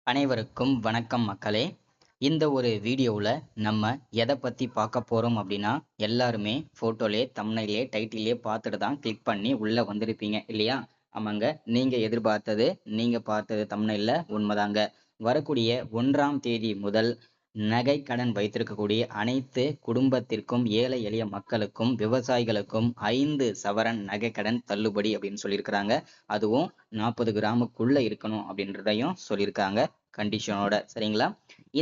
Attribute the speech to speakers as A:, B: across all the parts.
A: அனைவருக்கும் வணக்கம் மக்களே. இந்த ஒரு வீடியோவில் நம்ம எதை பற்றி பார்க்க போகிறோம் அப்படின்னா, எல்லாருமே ஃபோட்டோலே தம்ப்நெயிலே டைட்டிலே பார்த்துட்டு தான் கிளிக் பண்ணி உள்ளே வந்திருப்பீங்க இல்லையா? ஆமாங்க, நீங்கள் பார்த்தது தம்ப்நெயிலில் உண்மைதாங்க. வரக்கூடிய 1ஆம் தேதி முதல் நகை கடன் வைத்திருக்கக்கூடிய அனைத்து குடும்பத்திற்கும், ஏழை எளிய மக்களுக்கும், விவசாயிகளுக்கும் 5 சவரன் நகை கடன் தள்ளுபடி அப்படின்னு சொல்லியிருக்கிறாங்க. அதுவும் 40 கிராமுக்குள்ள இருக்கணும் அப்படின்றதையும் சொல்லியிருக்காங்க. கண்டிஷனோட சரிங்களா?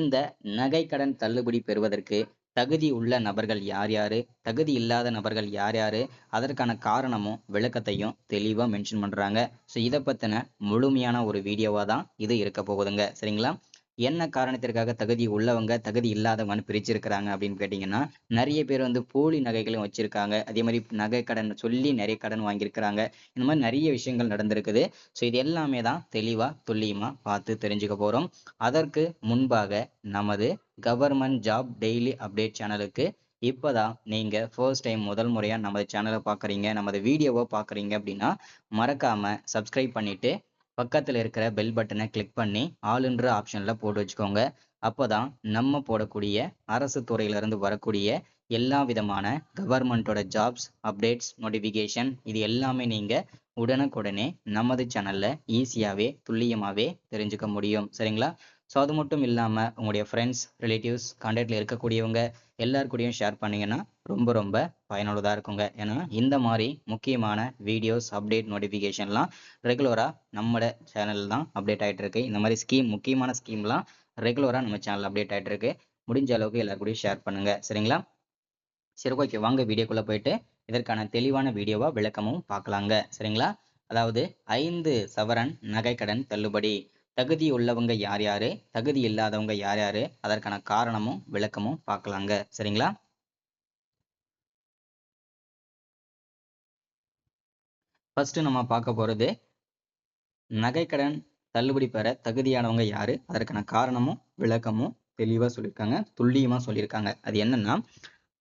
A: இந்த நகை கடன் தள்ளுபடி பெறுவதற்கு தகுதி உள்ள நபர்கள் யார் யாரு, தகுதி இல்லாத நபர்கள் யார் யாரு, அதற்கான காரணமும் விளக்கத்தையும் தெளிவா மென்ஷன் பண்றாங்க. ஸோ இதை பத்தின முழுமையான ஒரு வீடியோவா தான் இது இருக்க போகுதுங்க. சரிங்களா? என்ன காரணத்திற்காக தகுதி உள்ளவங்க, தகுதி இல்லாதவங்கன்னு பிரிச்சிருக்கிறாங்க அப்படின்னு கேட்டீங்கன்னா, நிறைய பேர் வந்து போலி நகைகளும் வச்சிருக்காங்க. அதே மாதிரி நகை கடன் சொல்லி நிறைய கடன் வாங்கியிருக்கிறாங்க. இந்த மாதிரி நிறைய விஷயங்கள் நடந்திருக்குது. ஸோ இது எல்லாமே தான் தெளிவா துல்லியமா பார்த்து தெரிஞ்சுக்க போறோம். அதற்கு முன்பாக நமது கவர்மெண்ட் ஜாப் டெய்லி அப்டேட் சேனலுக்கு இப்பதான் நீங்க ஃபர்ஸ்ட் டைம் முதல் முறையா நமது சேனலை பார்க்குறீங்க, நமது வீடியோவை பார்க்குறீங்க அப்படின்னா மறக்காம சப்ஸ்கிரைப் பண்ணிட்டு பக்கத்துல இருக்கிற பெல் பட்டனை கிளிக் பண்ணி ஆளுன்ற ஆப்ஷன்ல போட்டு வச்சுக்கோங்க. அப்போதான் நம்ம போடக்கூடிய அரசு துறையிலிருந்து வரக்கூடிய எல்லா விதமான கவர்மெண்டோட ஜாப்ஸ் அப்டேட்ஸ் நோட்டிஃபிகேஷன் இது எல்லாமே நீங்க உடனுக்குடனே நமது சேனல்ல ஈஸியாவே துல்லியமாவே தெரிஞ்சுக்க முடியும். சரிங்களா? ஸோ அது மட்டும் இல்லாம உங்களுடைய ஃப்ரெண்ட்ஸ், ரிலேட்டிவ்ஸ், கான்டாக்ட்ல இருக்கக்கூடியவங்க எல்லார் கூடயும் ஷேர் பண்ணீங்கன்னா ரொம்ப ரொம்ப பயனுள்ளதா இருக்குங்க. ஏன்னா இந்த மாதிரி முக்கியமான வீடியோஸ், அப்டேட், நோட்டிஃபிகேஷன்லாம் ரெகுலரா நம்மட சேனல் தான் அப்டேட் ஆயிட்டு இருக்கு. இந்த மாதிரி முக்கியமான ஸ்கீம்லாம் ரெகுலரா நம்ம சேனல் அப்டேட் ஆயிட்டு இருக்கு. முடிஞ்ச அளவுக்கு எல்லார் கூடயும் ஷேர் பண்ணுங்க. சரிங்களா? சரி, ஓகே, வாங்க வீடியோக்குள்ள போயிட்டு இதற்கான தெளிவான வீடியோவா விளக்கமும் பார்க்கலாங்க. சரிங்களா? அதாவது 5 சவரன் நகைக்கடன் தள்ளுபடி. தகுதி உள்ளவங்க யார் யாரு, தகுதி இல்லாதவங்க யார் யாரு, அதற்கான காரணமும் விளக்கமும் பார்க்கலாங்க. சரிங்களா? ஃபர்ஸ்ட் நம்ம பார்க்க போறது நகைக்கடன் தள்ளுபடி பெற தகுதியானவங்க யாரு, அதற்கான காரணமும் விளக்கமும் தெளிவா சொல்லியிருக்காங்க, துல்லியமா சொல்லியிருக்காங்க. அது என்னன்னா,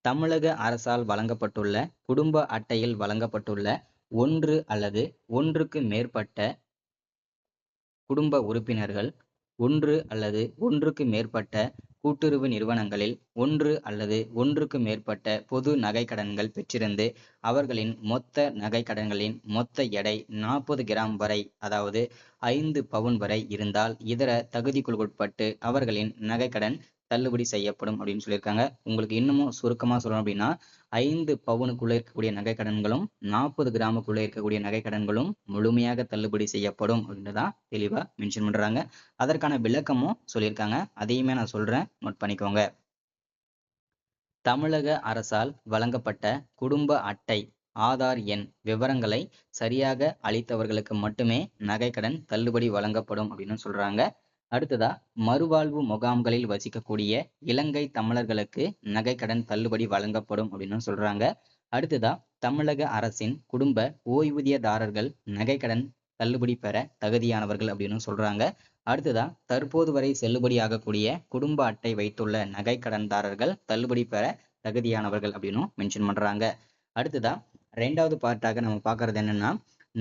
A: தமிழக அரசால் வழங்கப்பட்டுள்ள குடும்ப அட்டையில் வழங்கப்பட்டுள்ள ஒன்று அல்லது ஒன்றுக்கு மேற்பட்ட குடும்ப உறுப்பினர்கள், ஒன்று அல்லது ஒன்றுக்கு மேற்பட்ட கூட்டுறவு நிறுவனங்களில் ஒன்று அல்லது ஒன்றுக்கு மேற்பட்ட பொது நகைக்கடன்கள் பெற்றிருந்து அவர்களின் மொத்த நகைக்கடன்களின் மொத்த எடை 40 கிராம் வரை, அதாவது 5 பவுன் வரை இருந்தால் இதர தகுதிகளுக்குட்பட்டு அவர்களின் நகைக்கடன் தள்ளுபடி செய்யப்படும் அப்படின்னு சொல்லியிருக்காங்க. உங்களுக்கு இன்னமும் சுருக்கமா சொல்லணும் அப்படின்னா, 5 பவுனுக்குள்ள இருக்கக்கூடிய நகைக்கடன்களும் 40 கிராமுக்குள்ள இருக்கக்கூடிய நகைக்கடன்களும் முழுமையாக தள்ளுபடி செய்யப்படும் அப்படின்றதான் தெளிவா மென்ஷன் பண்றாங்க. அதற்கான விளக்கமும் சொல்லியிருக்காங்க. அதையுமே நான் சொல்றேன், நோட் பண்ணிக்கோங்க. தமிழக அரசால் வழங்கப்பட்ட குடும்ப அட்டை, ஆதார் எண் விவரங்களை சரியாக அளித்தவர்களுக்கு மட்டுமே நகைக்கடன் தள்ளுபடி வழங்கப்படும் அப்படின்னு சொல்றாங்க. அடுத்ததா, மறுவாழ்வு முகாம்களில் வசிக்கக்கூடிய இலங்கை தமிழர்களுக்கு நகைக்கடன் தள்ளுபடி வழங்கப்படும் அப்படின்னு சொல்றாங்க. அடுத்ததா, தமிழக அரசின் குடும்ப ஓய்வூதியதாரர்கள் நகைக்கடன் தள்ளுபடி பெற தகுதியானவர்கள் அப்படின்னு சொல்றாங்க. அடுத்ததா, தற்போது வரை செல்லுபடி ஆகக்கூடிய குடும்ப அட்டை வைத்துள்ள நகை கடன்தாரர்கள் தள்ளுபடி பெற தகுதியானவர்கள் அப்படின்னு மென்ஷன் பண்றாங்க. அடுத்ததா, 2வது பார்ட்டாக நம்ம பார்க்கறது என்னன்னா,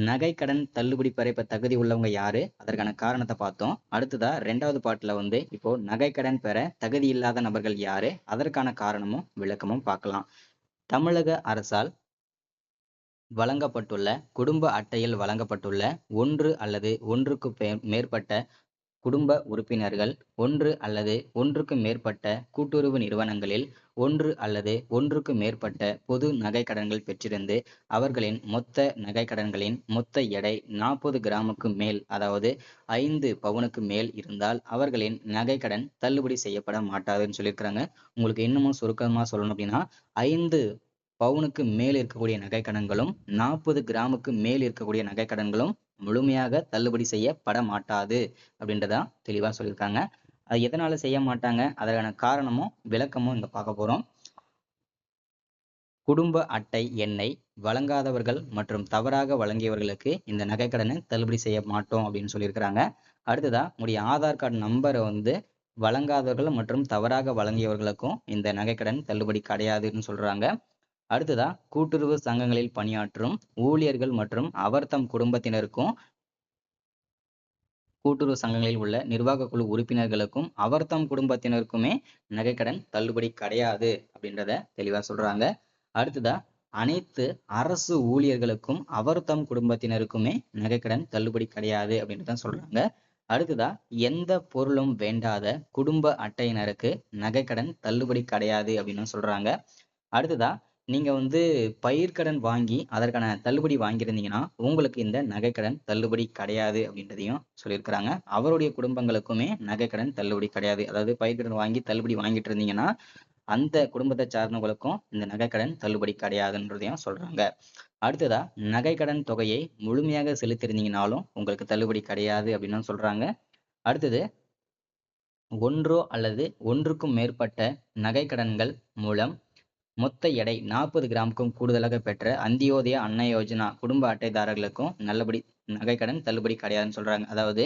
A: நகை கடன் தள்ளுபடி பெற இப்ப தகுதி உள்ளவங்க யாரு, அதற்கான காரணத்தை பார்த்தோம். அடுத்ததா 2வது பார்ட்ல வந்து இப்போ நகை கடன் பெற தகுதி இல்லாத நபர்கள் யாரு, அதற்கான காரணமும் விளக்கமும் பார்க்கலாம். தமிழக அரசால் வழங்கப்பட்டுள்ள குடும்ப அட்டையில் வழங்கப்பட்டுள்ள ஒன்று அல்லது ஒன்றுக்கு மேற்பட்ட குடும்ப உறுப்பினர்கள், ஒன்று அல்லது ஒன்றுக்கு மேற்பட்ட கூட்டுறவு நிறுவனங்களில் ஒன்று அல்லது ஒன்றுக்கு மேற்பட்ட பொது நகைக்கடன்கள் பெற்றிருந்து அவர்களின் மொத்த நகைக்கடன்களின் மொத்த எடை 40 கிராமுக்கு மேல், அதாவது 5 பவுனுக்கு மேல் இருந்தால் அவர்களின் நகைக்கடன் தள்ளுபடி செய்யப்பட மாட்டாதுன்னு சொல்லியிருக்கிறாங்க. உங்களுக்கு இன்னமும் சுருக்கமா சொல்லணும் அப்படின்னா, 5 பவுனுக்கு மேல் இருக்கக்கூடிய நகைக்கடன்களும் 40 கிராமுக்கு மேல் இருக்கக்கூடிய நகைக்கடன்களும் முழுமையாக தள்ளுபடி செய்யப்பட மாட்டாது அப்படின்றதா தெளிவா சொல்லியிருக்காங்க. அது எதனால செய்ய மாட்டாங்க, அதற்கான காரணமும் விளக்கமும் இங்க பார்க்க போறோம். குடும்ப அட்டை எண்ணை வழங்காதவர்கள் மற்றும் தவறாக வழங்கியவர்களுக்கு இந்த நகைக்கடனை தள்ளுபடி செய்ய மாட்டோம் அப்படின்னு சொல்லியிருக்கிறாங்க. அடுத்ததா, உங்களுடைய ஆதார் கார்டு நம்பரை வந்து வழங்காதவர்கள் மற்றும் தவறாக வழங்கியவர்களுக்கும் இந்த நகைக்கடன் தள்ளுபடி கிடையாதுன்னு சொல்றாங்க. அடுத்ததா, கூட்டுறவு சங்கங்களில் பணியாற்றும் ஊழியர்கள் மற்றும் அவர் தம் குடும்பத்தினருக்கும் கூட்டுறவு சங்கங்களில் உள்ள நிர்வாக குழு உறுப்பினர்களுக்கும் அவர்தம் குடும்பத்தினருக்குமே நகைக்கடன் தள்ளுபடி கிடையாது அப்படின்றத தெளிவா சொல்றாங்க. அடுத்ததா அனைத்து அரசு ஊழியர்களுக்கும் அவர்தம் குடும்பத்தினருக்குமே நகைக்கடன் தள்ளுபடி கிடையாது அப்படின்றத சொல்றாங்க. அடுத்ததா எந்த பொருளும் வேண்டாத குடும்ப அட்டையினருக்கு நகைக்கடன் தள்ளுபடி கிடையாது அப்படின்னு சொல்றாங்க. அடுத்ததா நீங்க பயிர்க்கடன் வாங்கி அதற்கான தள்ளுபடி வாங்கியிருந்தீங்கன்னா உங்களுக்கு இந்த நகைக்கடன் தள்ளுபடி கிடையாது அப்படின்றதையும் சொல்லியிருக்கிறாங்க. அவருடைய குடும்பங்களுக்குமே நகைக்கடன் தள்ளுபடி கிடையாது. அதாவது பயிர்க்கடன் வாங்கி தள்ளுபடி வாங்கிட்டு இருந்தீங்கன்னா அந்த குடும்பத்தை சார்ந்தவங்களுக்கும் இந்த நகைக்கடன் தள்ளுபடி கிடையாதுன்றதையும் சொல்றாங்க. அடுத்ததா நகைக்கடன் தொகையை முழுமையாக செலுத்தியிருந்தீங்கனாலும் உங்களுக்கு தள்ளுபடி கிடையாது அப்படின்னு சொல்றாங்க. அடுத்தது ஒன்றோ அல்லது ஒன்றுக்கும் மேற்பட்ட நகைக்கடன்கள் மூலம் மொத்த எடை 40 கிராமுக்கும் கூடுதலாக பெற்ற அந்தியோதயா அன்ன யோஜனா குடும்ப அட்டைதாரர்களுக்கும் நகைக்கடன் தள்ளுபடி கிடையாதுன்னு சொல்றாங்க. அதாவது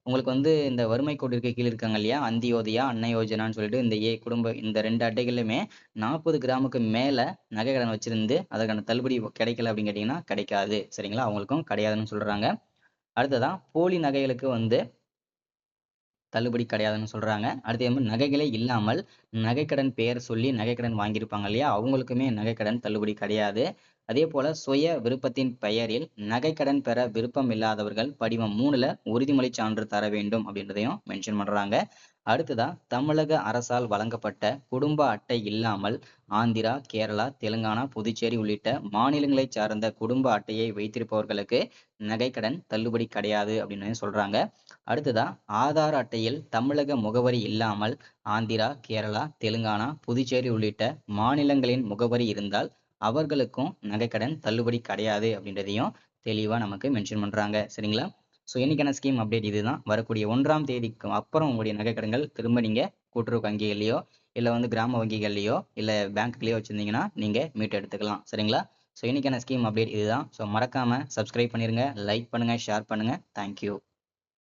A: உங்களுக்கு இந்த வறுமை கோட்டிற்கு கீழ் இருக்காங்க இல்லையா, அந்தியோதயா அன்ன யோஜனான்னு சொல்லிட்டு இந்த குடும்ப இந்த 2 அட்டைகளுமே 40 கிராமுக்கு மேல நகைக்கடன் வச்சிருந்து அதற்கான தள்ளுபடி கிடைக்கல அப்படின்னு கேட்டீங்கன்னா கிடைக்காது. சரிங்களா, அவங்களுக்கும் கிடையாதுன்னு சொல்றாங்க. அடுத்ததா போலி நகைகளுக்கு தள்ளுபடி கிடையாதுன்னு சொல்றாங்க. அடுத்து நகைகளே இல்லாமல் நகைக்கடன் பெயர் சொல்லி நகைக்கடன் வாங்கியிருப்பாங்க இல்லையா, அவங்களுக்குமே நகைக்கடன் தள்ளுபடி கிடையாது. அதே போல சுய விருப்பத்தின் பெயரில் நகைக்கடன் பெற விருப்பம் இல்லாதவர்கள் படிவம் 3ல உறுதிமொழி சான்று தர வேண்டும் அப்படின்றதையும் மென்ஷன் பண்றாங்க. அடுத்ததா தமிழக அரசால் வழங்கப்பட்ட குடும்ப அட்டை இல்லாமல் ஆந்திரா, கேரளா, தெலுங்கானா, புதுச்சேரி உள்ளிட்ட மாநிலங்களை சார்ந்த குடும்ப அட்டையை வைத்திருப்பவர்களுக்கு நகைக்கடன் தள்ளுபடி கிடையாது அப்படின்னு சொல்றாங்க. அடுத்ததா ஆதார் அட்டையில் தமிழக முகவரி இல்லாமல் ஆந்திரா, கேரளா, தெலுங்கானா, புதுச்சேரி உள்ளிட்ட மாநிலங்களின் முகவரி இருந்தால் அவர்களுக்கும் நகைக்கடன் தள்ளுபடி கிடையாது அப்படின்றதையும் தெளிவா நமக்கு மென்ஷன் பண்றாங்க. சரிங்களா, ஸோ இன்னைக்கான ஸ்கீம் அப்டேட் இதுதான். வரக்கூடிய 1ஆம் தேதிக்கு அப்புறம் உங்களுடைய நகைக்கடன்கள் திரும்ப நீங்க கூட்டுறவு வங்கிகள்லயோ இல்ல கிராம வங்கிகள்லயோ இல்ல பேங்க்லயோ வச்சிருந்தீங்கன்னா நீங்க மீட் எடுத்துக்கலாம். சரிங்களா, ஸோ இன்னைக்கான ஸ்கீம் அப்டேட் இதுதான். ஸோ மறக்காம சப்ஸ்கிரைப் பண்ணிருங்க, லைக் பண்ணுங்க, ஷேர் பண்ணுங்க. தேங்க்யூ.